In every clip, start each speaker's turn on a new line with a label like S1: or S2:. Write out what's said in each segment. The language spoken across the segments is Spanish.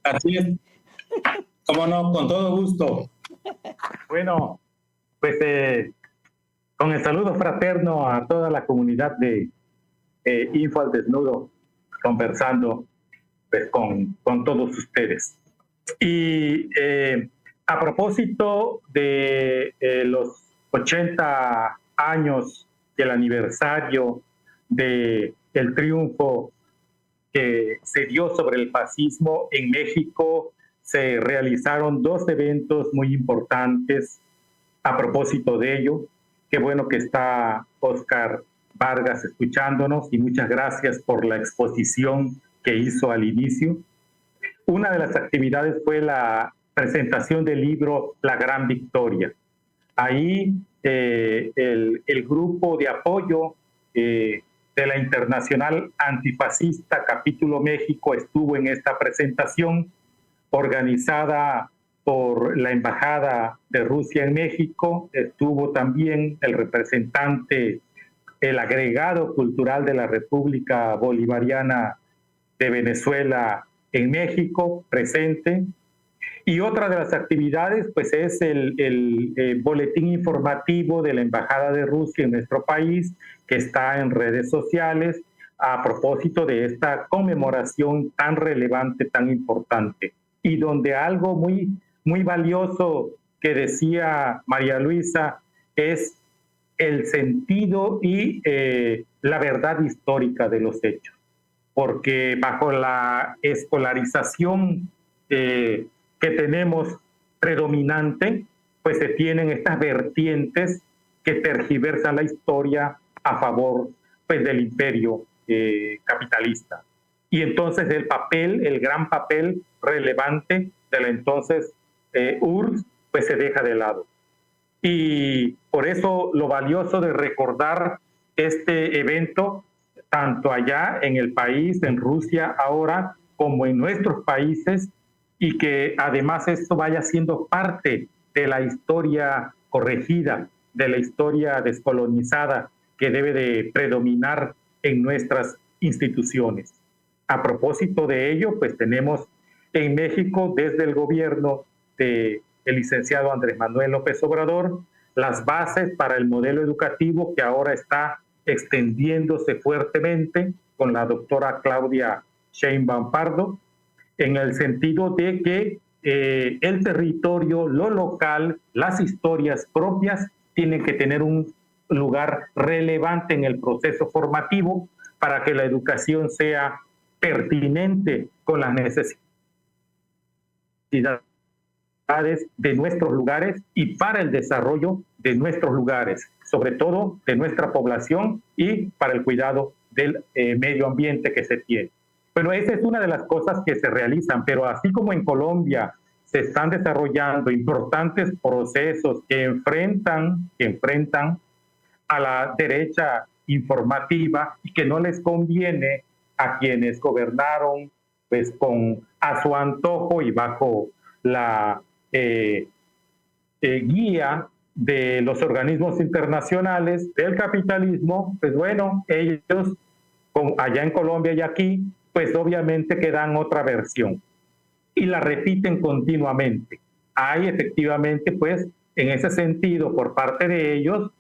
S1: Así es, cómo no, con todo gusto.
S2: Bueno, pues con el saludo fraterno a toda la comunidad de Info al Desnudo, conversando pues, con todos ustedes. Y a propósito de los 80 años del aniversario del triunfo que se dio sobre el fascismo en México, se realizaron dos eventos muy importantes a propósito de ello. Qué bueno que está Oscar Vargas escuchándonos y muchas gracias por la exposición que hizo al inicio. Una de las actividades fue la presentación del libro La Gran Victoria. Ahí el grupo de apoyo de la Internacional Antifascista Capítulo México estuvo en esta presentación organizada por la Embajada de Rusia en México. Estuvo también el representante, el agregado cultural de la República Bolivariana de Venezuela en México presente. Y otra de las actividades pues es el boletín informativo de la Embajada de Rusia en nuestro país, que está en redes sociales a propósito de esta conmemoración tan relevante, tan importante. Y donde algo muy valioso que decía María Luisa es el sentido y la verdad histórica de los hechos. Porque bajo la escolarización que tenemos predominante, pues se tienen estas vertientes que tergiversan la historia a favor pues, del imperio capitalista. Y entonces el gran papel relevante de la entonces URSS, pues se deja de lado. Y por eso lo valioso de recordar este evento, tanto allá en el país, en Rusia ahora, como en nuestros países, y que además esto vaya siendo parte de la historia corregida, de la historia descolonizada que debe de predominar en nuestras instituciones. A propósito de ello, pues tenemos en México desde el gobierno del licenciado Andrés Manuel López Obrador las bases para el modelo educativo que ahora está extendiéndose fuertemente con la doctora Claudia Sheinbaum Pardo, en el sentido de que el territorio, lo local, las historias propias tienen que tener un lugar relevante en el proceso formativo para que la educación sea pertinente con las necesidades de nuestros lugares y para el desarrollo de nuestros lugares, sobre todo de nuestra población y para el cuidado del medio ambiente que se tiene. Bueno, esa es una de las cosas que se realizan, pero así como en Colombia se están desarrollando importantes procesos que enfrentan a la derecha informativa y que no les conviene a quienes gobernaron pues a su antojo y bajo la guía de los organismos internacionales del capitalismo, pues bueno, ellos allá en Colombia y aquí, pues obviamente que dan otra versión y la repiten continuamente. Hay efectivamente, pues, en ese sentido, por parte de ellos,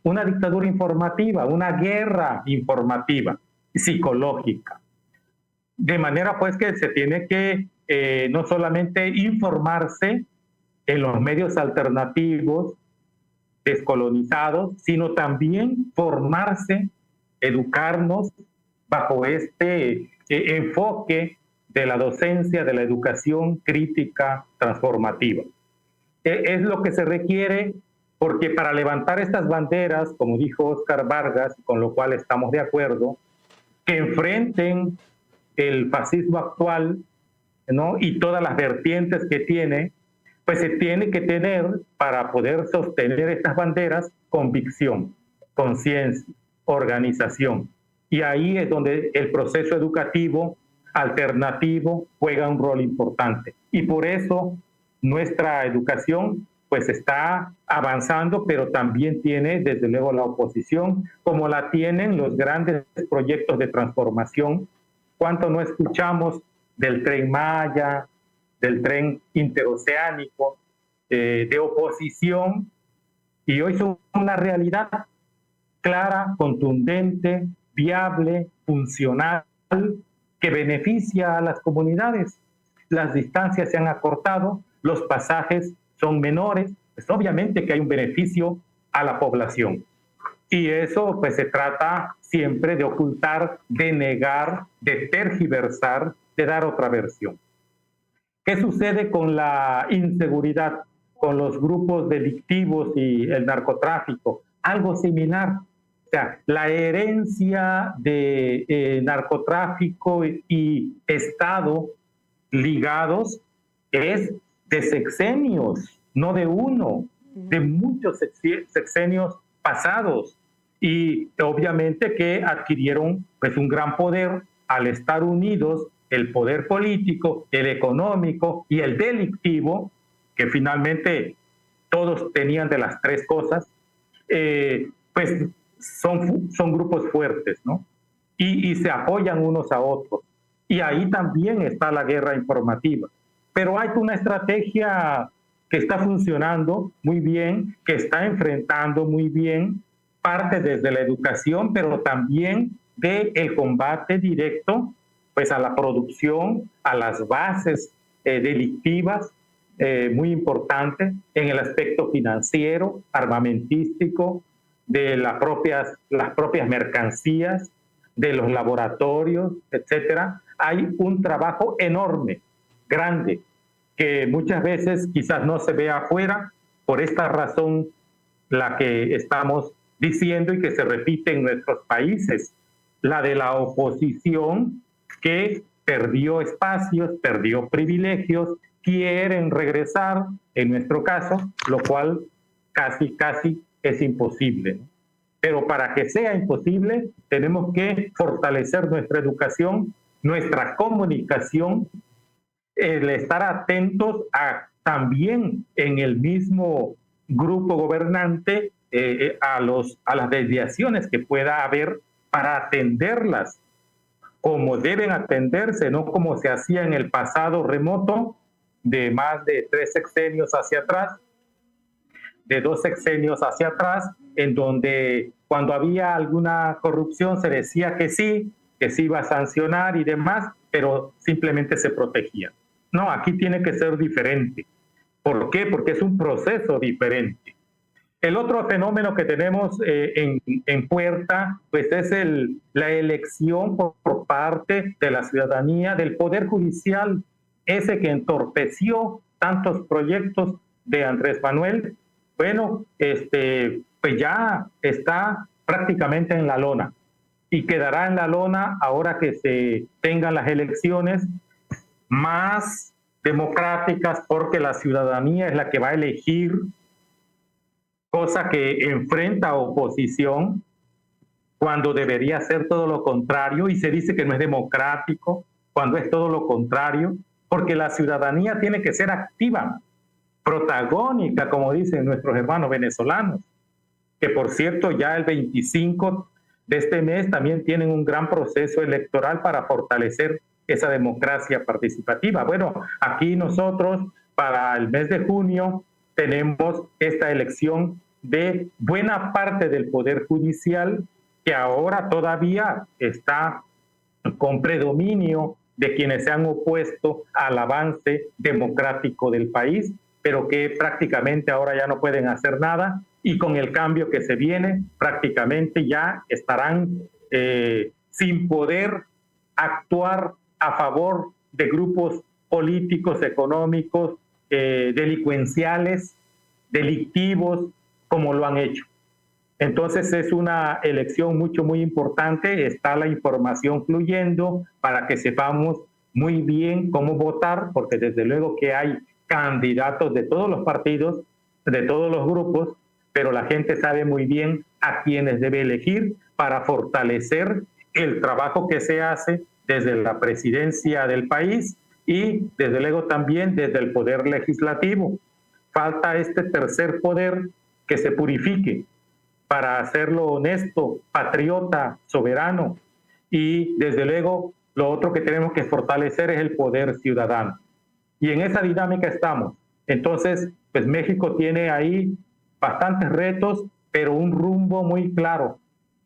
S2: una dictadura informativa, una guerra informativa, psicológica. De manera, pues, que se tiene que no solamente informarse en los medios alternativos, descolonizados, sino también formarse, educarnos bajo este enfoque de la docencia, de la educación crítica transformativa. Es lo que se requiere porque para levantar estas banderas, como dijo Oscar Vargas, con lo cual estamos de acuerdo, que enfrenten el fascismo actual, ¿no? Y todas las vertientes que tiene, pues se tiene que tener para poder sostener estas banderas convicción, conciencia, organización. Y ahí es donde el proceso educativo alternativo juega un rol importante. Y por eso nuestra educación pues está avanzando, pero también tiene desde luego la oposición, como la tienen los grandes proyectos de transformación. ¿Cuánto no escuchamos del Tren Maya, del tren interoceánico, de oposición, y hoy son una realidad clara, contundente, viable, funcional, que beneficia a las comunidades. Las distancias se han acortado, los pasajes son menores, pues obviamente que hay un beneficio a la población. Y eso pues se trata siempre de ocultar, de negar, de tergiversar, de dar otra versión. ¿Qué sucede con la inseguridad, con los grupos delictivos y el narcotráfico? Algo similar. O sea, la herencia de narcotráfico y Estado ligados es de sexenios, no de uno, de muchos sexenios pasados, y obviamente que adquirieron pues un gran poder al estar unidos el poder político, el económico y el delictivo, que finalmente todos tenían de las tres cosas, pues son grupos fuertes, ¿no? Y se apoyan unos a otros. Y ahí también está la guerra informativa. Pero hay una estrategia que está funcionando muy bien, que está enfrentando muy bien, parte desde la educación, pero también del combate directo pues a la producción, a las bases delictivas, muy importante en el aspecto financiero, armamentístico, de las propias mercancías, de los laboratorios, etcétera. Hay un trabajo enorme, grande, que muchas veces quizás no se ve afuera, por esta razón la que estamos diciendo y que se repite en nuestros países, la de la oposición que perdió espacios, perdió privilegios, quieren regresar, en nuestro caso, lo cual casi es imposible, ¿no? Pero para que sea imposible, tenemos que fortalecer nuestra educación, nuestra comunicación, el estar atentos a también en el mismo grupo gobernante a las desviaciones que pueda haber para atenderlas como deben atenderse, no como se hacía en el pasado remoto de más de 3 sexenios hacia atrás, de 2 sexenios hacia atrás, en donde cuando había alguna corrupción se decía que sí iba a sancionar y demás, pero simplemente se protegía. No, aquí tiene que ser diferente. ¿Por qué? Porque es un proceso diferente. El otro fenómeno que tenemos en puerta, pues es la elección por parte de la ciudadanía del Poder Judicial, ese que entorpeció tantos proyectos de Andrés Manuel. Bueno, pues ya está prácticamente en la lona y quedará en la lona ahora que se tengan las elecciones más democráticas, porque la ciudadanía es la que va a elegir, cosa que enfrenta oposición cuando debería ser todo lo contrario, y se dice que no es democrático cuando es todo lo contrario, porque la ciudadanía tiene que ser activa, protagónica, como dicen nuestros hermanos venezolanos, que por cierto ya el 25 de este mes también tienen un gran proceso electoral para fortalecer esa democracia participativa. Bueno, aquí nosotros para el mes de junio tenemos esta elección de buena parte del Poder Judicial, que ahora todavía está con predominio de quienes se han opuesto al avance democrático del país, pero que prácticamente ahora ya no pueden hacer nada, y con el cambio que se viene prácticamente ya estarán sin poder actuar a favor de grupos políticos, económicos, delincuenciales, delictivos, como lo han hecho. Entonces es una elección muy importante, está la información fluyendo para que sepamos muy bien cómo votar, porque desde luego que hay candidatos de todos los partidos, de todos los grupos, pero la gente sabe muy bien a quiénes debe elegir para fortalecer el trabajo que se hace desde la presidencia del país y desde luego también desde el poder legislativo. Falta este tercer poder que se purifique para hacerlo honesto, patriota, soberano, y desde luego lo otro que tenemos que fortalecer es el poder ciudadano. Y en esa dinámica estamos. Entonces, pues México tiene ahí bastantes retos, pero un rumbo muy claro,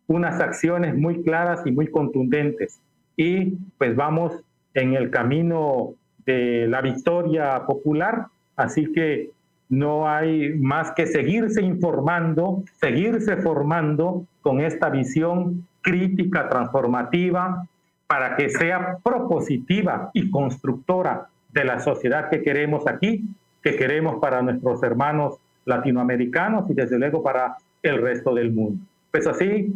S2: unas acciones muy claras y muy contundentes. Y pues vamos en el camino de la victoria popular, así que no hay más que seguirse informando, seguirse formando con esta visión crítica, transformativa, para que sea propositiva y constructora de la sociedad que queremos aquí, que queremos para nuestros hermanos latinoamericanos y desde luego para el resto del mundo. Pues así,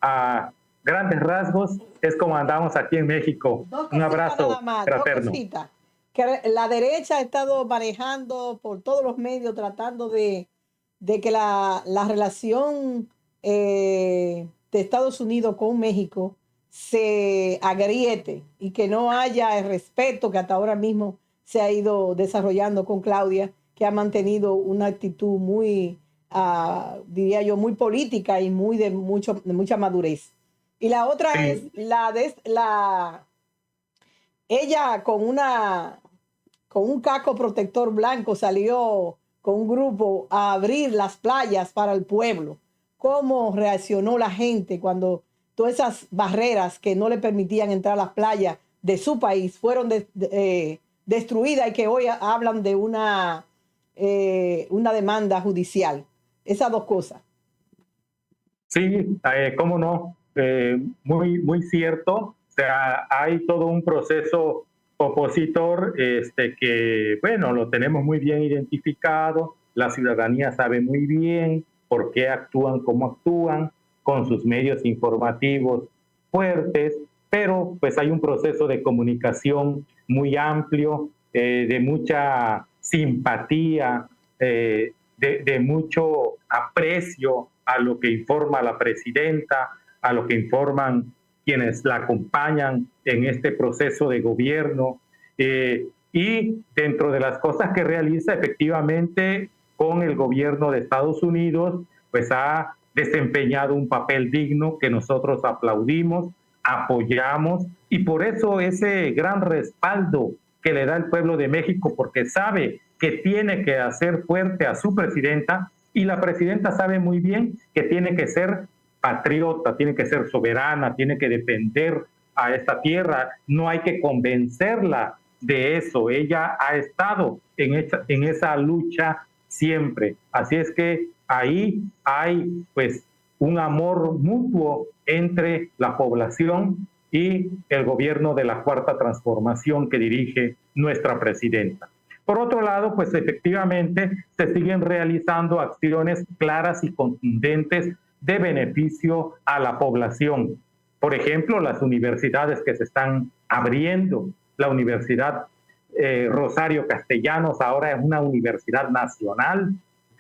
S2: a grandes rasgos, es como andamos aquí en México. Un abrazo fraterno.
S3: Que la derecha ha estado manejando por todos los medios, tratando de que la relación de Estados Unidos con México se agriete y que no haya el respeto que hasta ahora mismo se ha ido desarrollando con Claudia, que ha mantenido una actitud muy, diría yo, muy política y muy de mucha madurez. Y la otra es ella con un casco protector blanco salió con un grupo a abrir las playas para el pueblo. ¿Cómo reaccionó la gente cuando todas esas barreras que no le permitían entrar a las playas de su país fueron destruidas y que hoy hablan de una demanda judicial? Esas dos cosas.
S2: Sí, cómo no, muy, muy cierto. O sea, hay todo un proceso opositor que, bueno, lo tenemos muy bien identificado, la ciudadanía sabe muy bien por qué actúan como actúan, con sus medios informativos fuertes, pero pues hay un proceso de comunicación muy amplio, de mucha simpatía, de mucho aprecio a lo que informa la presidenta, a lo que informan quienes la acompañan en este proceso de gobierno, y dentro de las cosas que realiza efectivamente con el gobierno de Estados Unidos, pues ha desempeñado un papel digno que nosotros aplaudimos, apoyamos, y por eso ese gran respaldo que le da el pueblo de México, porque sabe que tiene que hacer fuerte a su presidenta, y la presidenta sabe muy bien que tiene que ser patriota, tiene que ser soberana, tiene que defender a esta tierra, no hay que convencerla de eso, ella ha estado en esa lucha siempre, así es que ahí hay pues un amor mutuo entre la población y el gobierno de la Cuarta Transformación que dirige nuestra presidenta. Por otro lado, pues efectivamente se siguen realizando acciones claras y contundentes de beneficio a la población. Por ejemplo, las universidades que se están abriendo, la Universidad Rosario Castellanos ahora es una universidad nacional,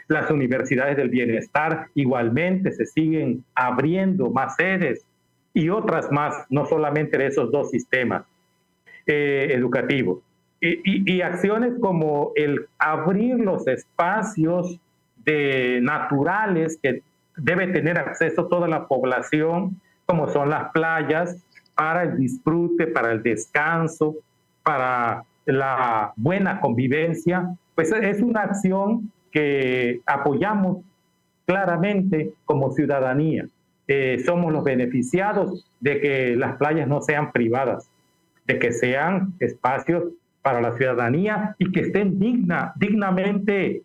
S2: las universidades del bienestar igualmente se siguen abriendo más sedes y otras más, no solamente de esos dos sistemas educativos. Y acciones como el abrir los espacios naturales que debe tener acceso toda la población, como son las playas, para el disfrute, para el descanso, para la buena convivencia, pues es una acción que apoyamos claramente como ciudadanía. Somos los beneficiados de que las playas no sean privadas, de que sean espacios para la ciudadanía y que estén dignamente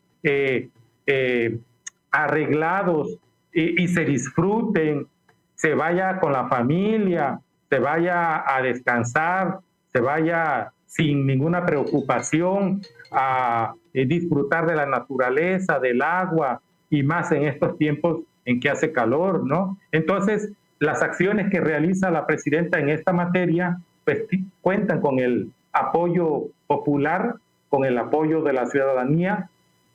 S2: arreglados y se disfruten, se vaya con la familia, se vaya a descansar, se vaya sin ninguna preocupación a disfrutar de la naturaleza, del agua, y más en estos tiempos en que hace calor, ¿no? Entonces, las acciones que realiza la presidenta en esta materia, pues cuentan con el apoyo popular, con el apoyo de la ciudadanía,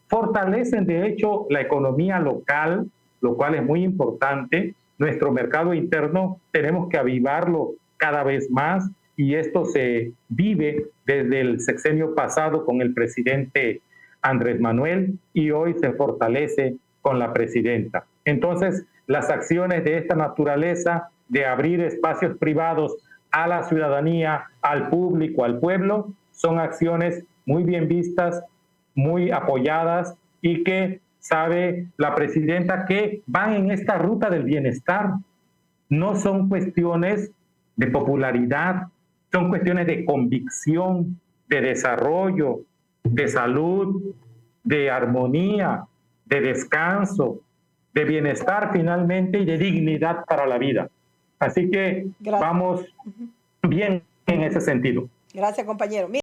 S2: fortalecen de hecho la economía local, lo cual es muy importante. Nuestro mercado interno tenemos que avivarlo cada vez más, y esto se vive desde el sexenio pasado con el presidente Andrés Manuel y hoy se fortalece con la presidenta. Entonces, las acciones de esta naturaleza, de abrir espacios privados a la ciudadanía, al público, al pueblo, son acciones muy bien vistas, muy apoyadas y que sabe la presidenta que van en esta ruta del bienestar. No son cuestiones de popularidad, son cuestiones de convicción, de desarrollo, de salud, de armonía, de descanso, de bienestar finalmente y de dignidad para la vida. Así que
S3: Gracias.
S2: vamos bien en ese sentido.
S3: Gracias, compañero.